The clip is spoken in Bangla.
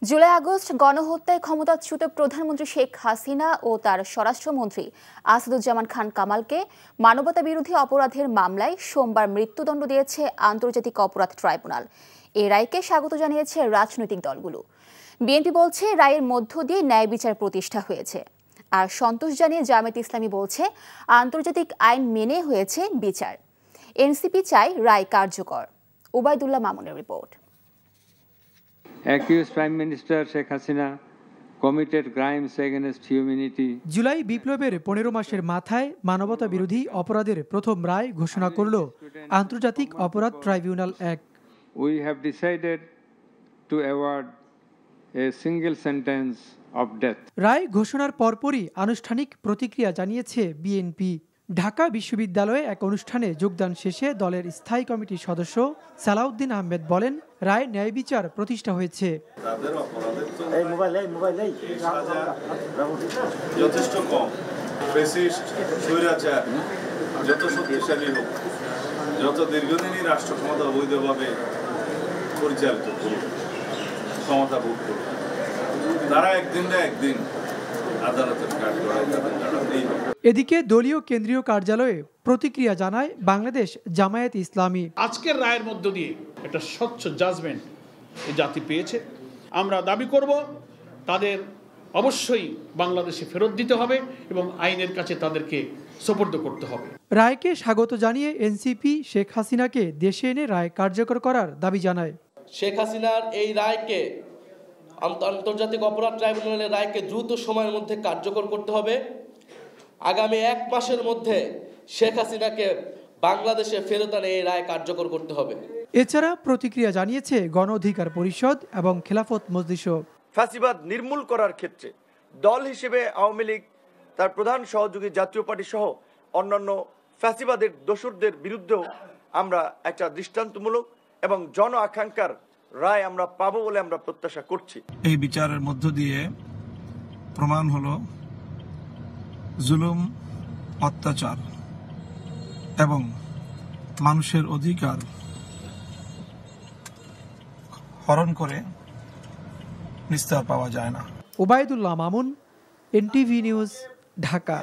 জুলাই আগস্ট গণহত্যায় ক্ষমতাচ্যুত প্রধানমন্ত্রী শেখ হাসিনা ও তার স্বরাষ্ট্রমন্ত্রী আসাদুজ্জামান খান কামালকে মানবতাবিরোধী অপরাধের মামলায় সোমবার মৃত্যুদণ্ড দিয়েছে আন্তর্জাতিক অপরাধ ট্রাইব্যুনাল। এই রায়কে স্বাগত জানিয়েছে রাজনৈতিক দলগুলো। বিএনপি বলছে রায়ের মধ্য দিয়ে ন্যায় বিচার প্রতিষ্ঠা হয়েছে, আর সন্তোষ জানিয়ে জামায়াতে ইসলামী বলছে আন্তর্জাতিক আইন মেনে হয়েছে বিচার। এনসিপি চায় রায় কার্যকর। ওবায়দুল্লাহ মামুনের report. Accused Prime Minister Sheikh Hasina committed crimes against humanity. July বিপ্লবের 15 মাসের মাথায় মানবতা বিরোধী অপরাধের প্রথম রায় ঘোষণা করল আন্তর্জাতিক অপরাধ tribunal 1। We have decided to award a single sentence of death. রায় ঘোষণার পরপরই আনুষ্ঠানিক প্রতিক্রিয়া জানিয়েছে বিএনপি। ঢাকা বিশ্ববিদ্যালয়ে এক অনুষ্ঠানে যোগদান শেষে দলের স্থায়ী কমিটির সদস্য সালাউদ্দিন আহমেদ বলেন, রায় ন্যায় বিচার প্রতিষ্ঠা হয়েছে। যথেষ্ট কম, ফ্যাসিস্ট, স্বৈরাচার যত শক্তিশালী হোক, যত দীর্ঘদিনই রাষ্ট্র ক্ষমতা অবৈধভাবে পরিচালিত করুক, ক্ষমতা ভোগ করুক, তারা একদিন না একদিন আদালতের কাজ করায় তাদের। এদিকে দলীয় কেন্দ্রীয় কার্যালয়ে প্রতিক্রিয়া জানায় বাংলাদেশ জামায়াত ইসলামী। আজকের রায়ের মধ্য দিয়ে একটা স্বচ্ছ জাজমেন্ট এই জাতি পেয়েছে। আমরা দাবি করব তাদের অবশ্যই বাংলাদেশে ফেরত দিতে হবে এবং আইনের কাছে তাদেরকে সোপর্দ করতে হবে। রায়কে স্বাগত জানিয়ে এনসিপি শেখ হাসিনাকে দেশে এনে রায় কার্যকর করার দাবি জানায়। শেখ হাসিনার এই রায়কে, আন্তর্জাতিক অপরাধ ট্রাইব্যুনালের রায়কে দ্রুত সময়ের মধ্যে কার্যকর করতে হবে। আগামী 1 মাসের মধ্যে শেখ হাসিনাকে বাংলাদেশে ফেরত আনে এই রায় কার্যকর করতে হবে। এছাড়া প্রতিক্রিয়া জানিয়েছে গণ অধিকার পরিষদ এবং খেলাফত মজলিসও। ফ্যাসিবাদ নির্মূল করার ক্ষেত্রে দল হিসেবে আওয়ামী লীগ, তার প্রধান সহযোগী জাতীয় পার্টি সহ অন্যান্য ফ্যাসিবাদের দোসরদের বিরুদ্ধেও আমরা একটা দৃষ্টান্তমূলক এবং জন আকাঙ্ক্ষার রায় আমরা পাবো বলে আমরা প্রত্যাশা করছি। এই বিচারের মধ্য দিয়ে প্রমাণ হলো জুলুম, অত্যাচার এবং মানুষের অধিকার হরণ করে নিস্তার পাওয়া যায় না। Obaidullah Mamun, NTV news, Dhaka.